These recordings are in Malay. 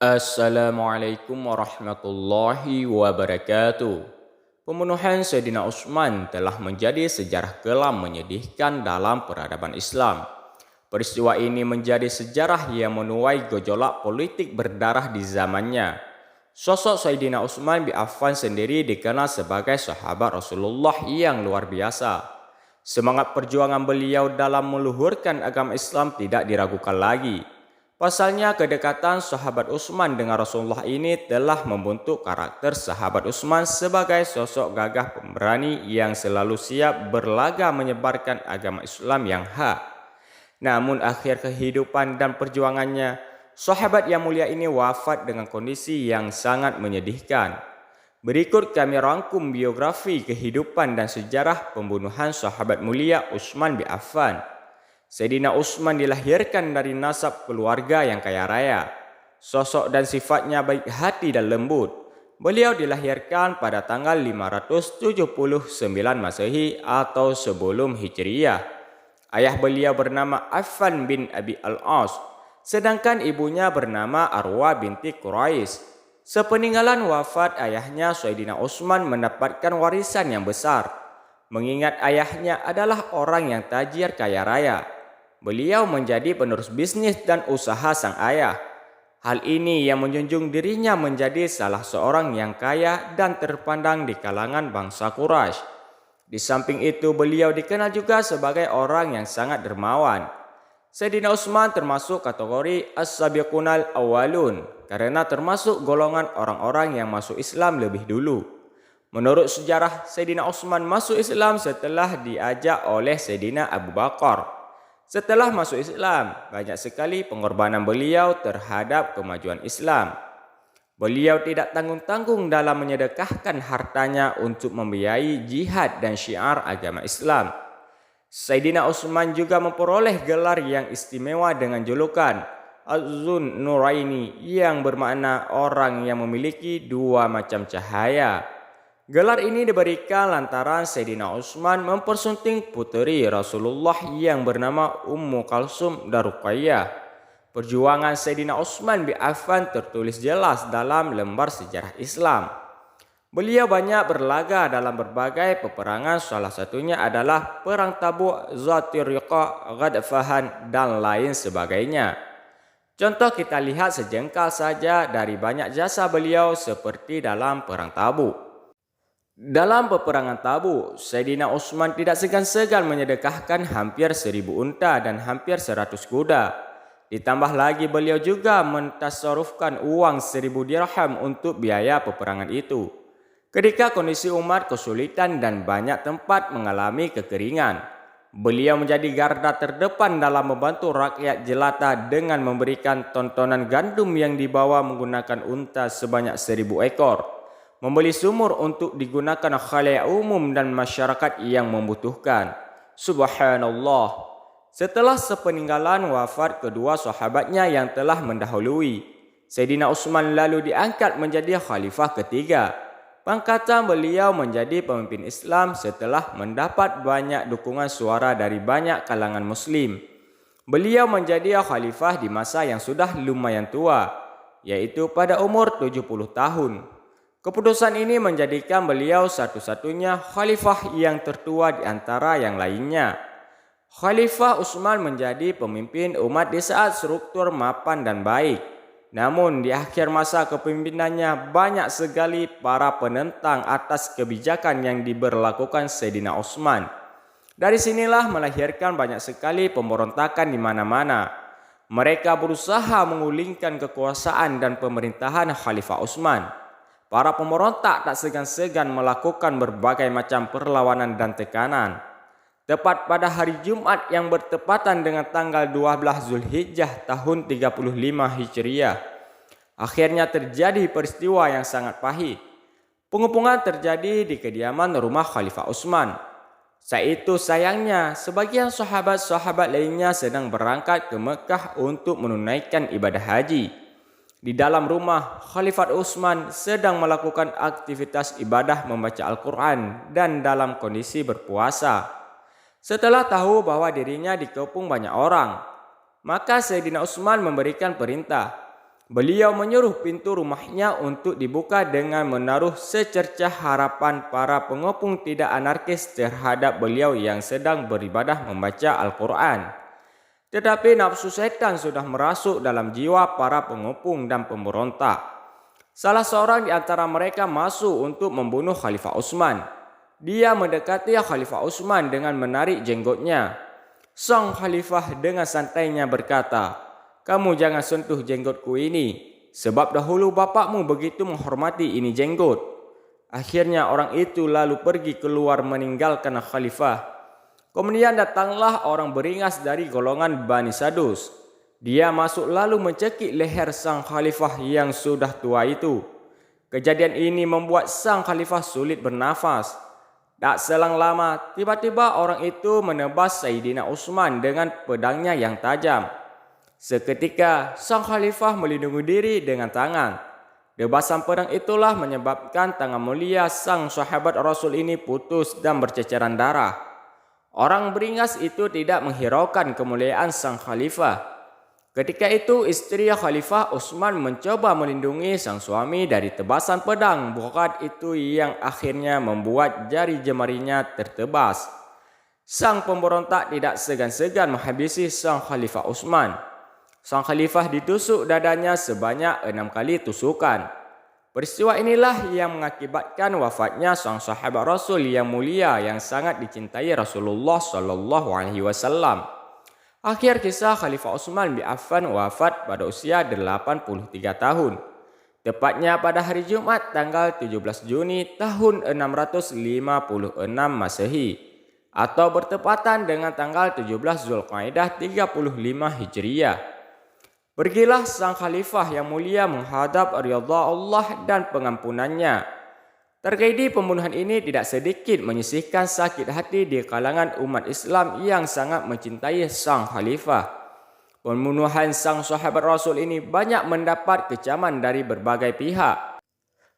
Assalamualaikum warahmatullahi wabarakatuh. Pembunuhan Sayyidina Utsman telah menjadi sejarah kelam menyedihkan dalam peradaban Islam. Peristiwa ini menjadi sejarah yang menuai gejolak politik berdarah di zamannya. Sosok Sayyidina Utsman bin Affan sendiri dikenal sebagai sahabat Rasulullah yang luar biasa. Semangat perjuangan beliau dalam meluhurkan agama Islam tidak diragukan lagi. Pasalnya kedekatan sahabat Utsman dengan Rasulullah ini telah membentuk karakter sahabat Utsman sebagai sosok gagah pemberani yang selalu siap berlaga menyebarkan agama Islam yang hak. Namun akhir kehidupan dan perjuangannya, sahabat yang mulia ini wafat dengan kondisi yang sangat menyedihkan. Berikut kami rangkum biografi kehidupan dan sejarah pembunuhan sahabat mulia Utsman bin Affan. Sayyidina Utsman dilahirkan dari nasab keluarga yang kaya raya. Sosok dan sifatnya baik hati dan lembut. Beliau dilahirkan pada tanggal 579 Masehi atau sebelum Hijriyah. Ayah beliau bernama Affan bin Abi al-As, sedangkan ibunya bernama Arwa binti Quraisy. Sepeninggalan wafat ayahnya, Sayyidina Utsman mendapatkan warisan yang besar. Mengingat ayahnya adalah orang yang tajir kaya raya, beliau menjadi penerus bisnis dan usaha sang ayah. Hal ini yang menjunjung dirinya menjadi salah seorang yang kaya dan terpandang di kalangan bangsa Quraisy. Di samping itu beliau dikenal juga sebagai orang yang sangat dermawan. Sayyidina Utsman termasuk kategori as-sabiqunal awwalun karena termasuk golongan orang-orang yang masuk Islam lebih dulu. Menurut sejarah, Sayyidina Utsman masuk Islam setelah diajak oleh Sayyidina Abu Bakar. Setelah masuk Islam, banyak sekali pengorbanan beliau terhadap kemajuan Islam. Beliau tidak tanggung-tanggung dalam menyedekahkan hartanya untuk membiayai jihad dan syiar agama Islam. Sayyidina Utsman juga memperoleh gelar yang istimewa dengan julukan Az-Zun Nuraini yang bermakna orang yang memiliki dua macam cahaya. Gelar ini diberikan lantaran Sayyidina Utsman mempersunting puteri Rasulullah yang bernama Ummu Kalsum dan Ruqayyah. Perjuangan Sayyidina Utsman bin Affan tertulis jelas dalam lembar sejarah Islam. Beliau banyak berlaga dalam berbagai peperangan, salah satunya adalah Perang Tabuk, Zatir Riqa, Ghadfahan, dan lain sebagainya. Contoh kita lihat sejengkal saja dari banyak jasa beliau seperti dalam Perang Tabuk. Dalam peperangan Tabuk, Sayyidina Utsman tidak segan-segan menyedekahkan hampir 1.000 unta dan hampir 100 kuda. Ditambah lagi beliau juga mentasarufkan uang 1.000 dirham untuk biaya peperangan itu. Ketika kondisi umat kesulitan dan banyak tempat mengalami kekeringan, beliau menjadi garda terdepan dalam membantu rakyat jelata dengan memberikan tontonan gandum yang dibawa menggunakan unta sebanyak 1.000 ekor. Membeli sumur untuk digunakan khalayak umum dan masyarakat yang membutuhkan. Subhanallah. Setelah sepeninggalan wafat kedua sahabatnya yang telah mendahului, Sayyidina Utsman lalu diangkat menjadi khalifah ketiga. Pangkatan beliau menjadi pemimpin Islam setelah mendapat banyak dukungan suara dari banyak kalangan muslim. Beliau menjadi khalifah di masa yang sudah lumayan tua, yaitu pada umur 70 tahun. Keputusan ini menjadikan beliau satu-satunya khalifah yang tertua di antara yang lainnya. Khalifah Utsman menjadi pemimpin umat di saat struktur mapan dan baik. Namun di akhir masa kepemimpinannya banyak sekali para penentang atas kebijakan yang diberlakukan Sayyidina Utsman. Dari sinilah melahirkan banyak sekali pemberontakan di mana-mana. Mereka berusaha menggulingkan kekuasaan dan pemerintahan Khalifah Utsman. Para pemberontak tak segan-segan melakukan berbagai macam perlawanan dan tekanan. Tepat pada hari Jumat yang bertepatan dengan tanggal 12 Zulhijjah tahun 35 Hijriah, akhirnya terjadi peristiwa yang sangat pahit. Pengepungan terjadi di kediaman rumah Khalifah Utsman. Saat itu sayangnya sebagian sahabat-sahabat lainnya sedang berangkat ke Mekah untuk menunaikan ibadah haji. Di dalam rumah, Khalifah Utsman sedang melakukan aktivitas ibadah membaca Al-Quran dan dalam kondisi berpuasa. Setelah tahu bahwa dirinya dikepung banyak orang, maka Sayyidina Utsman memberikan perintah. Beliau menyuruh pintu rumahnya untuk dibuka dengan menaruh secercah harapan para pengepung tidak anarkis terhadap beliau yang sedang beribadah membaca Al-Quran. Tetapi nafsu setan sudah merasuk dalam jiwa para pengepung dan pemberontak. Salah seorang di antara mereka masuk untuk membunuh Khalifah Utsman. Dia mendekati Khalifah Utsman dengan menarik jenggotnya. Sang khalifah dengan santainya berkata, "Kamu jangan sentuh jenggotku ini, sebab dahulu bapakmu begitu menghormati ini jenggot." Akhirnya orang itu lalu pergi keluar meninggalkan khalifah. Kemudian datanglah orang beringas dari golongan Bani Sadus. Dia masuk lalu mencekik leher sang khalifah yang sudah tua itu. Kejadian ini membuat sang khalifah sulit bernafas. Tak selang lama, tiba-tiba orang itu menebas Sayyidina Utsman dengan pedangnya yang tajam. Seketika, sang khalifah melindungi diri dengan tangan. Debasan pedang itulah menyebabkan tangan mulia sang sahabat Rasul ini putus dan berceceran darah. Orang beringas itu tidak menghiraukan kemuliaan sang khalifah. Ketika itu istri Khalifah Utsman mencoba melindungi sang suami dari tebasan pedang bukat itu yang akhirnya membuat jari jemarinya tertebas. Sang pemberontak tidak segan-segan menghabisi sang Khalifah Utsman. Sang khalifah ditusuk dadanya sebanyak 6 kali tusukan. Peristiwa inilah yang mengakibatkan wafatnya sang sahabat Rasul yang mulia yang sangat dicintai Rasulullah SAW. Akhir kisah, Khalifah Utsman bin Affan wafat pada usia 83 tahun. Tepatnya pada hari Jumat tanggal 17 Juni tahun 656 Masehi atau bertepatan dengan tanggal 17 Zulqa'dah 35 Hijriah. Pergilah sang khalifah yang mulia menghadap ridha Allah dan pengampunannya. Tragedi pembunuhan ini tidak sedikit menyisihkan sakit hati di kalangan umat Islam yang sangat mencintai sang khalifah. Pembunuhan sang sahabat Rasul ini banyak mendapat kecaman dari berbagai pihak.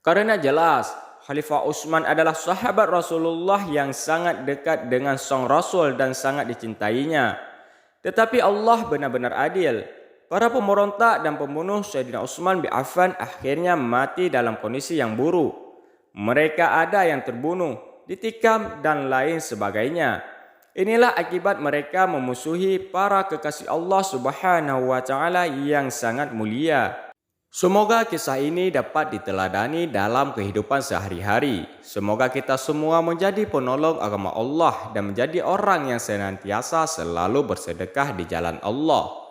Karena jelas, Khalifah Utsman adalah sahabat Rasulullah yang sangat dekat dengan sang Rasul dan sangat dicintainya. Tetapi Allah benar-benar adil. Para pemberontak dan pembunuh Sayyidina Utsman bin Affan akhirnya mati dalam kondisi yang buruk. Mereka ada yang terbunuh, ditikam dan lain sebagainya. Inilah akibat mereka memusuhi para kekasih Allah Subhanahu wa taala yang sangat mulia. Semoga kisah ini dapat diteladani dalam kehidupan sehari-hari. Semoga kita semua menjadi penolong agama Allah dan menjadi orang yang senantiasa selalu bersedekah di jalan Allah.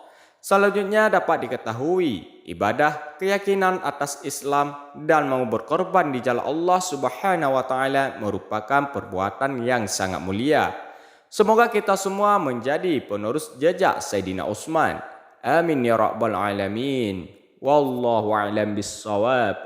Selanjutnya dapat diketahui ibadah, keyakinan atas Islam dan mau berkorban di jalan Allah Subhanahu wa taala merupakan perbuatan yang sangat mulia. Semoga kita semua menjadi penerus jejak Sayyidina Utsman. Amin ya rabbal alamin. Wallahu a'lam bissawab.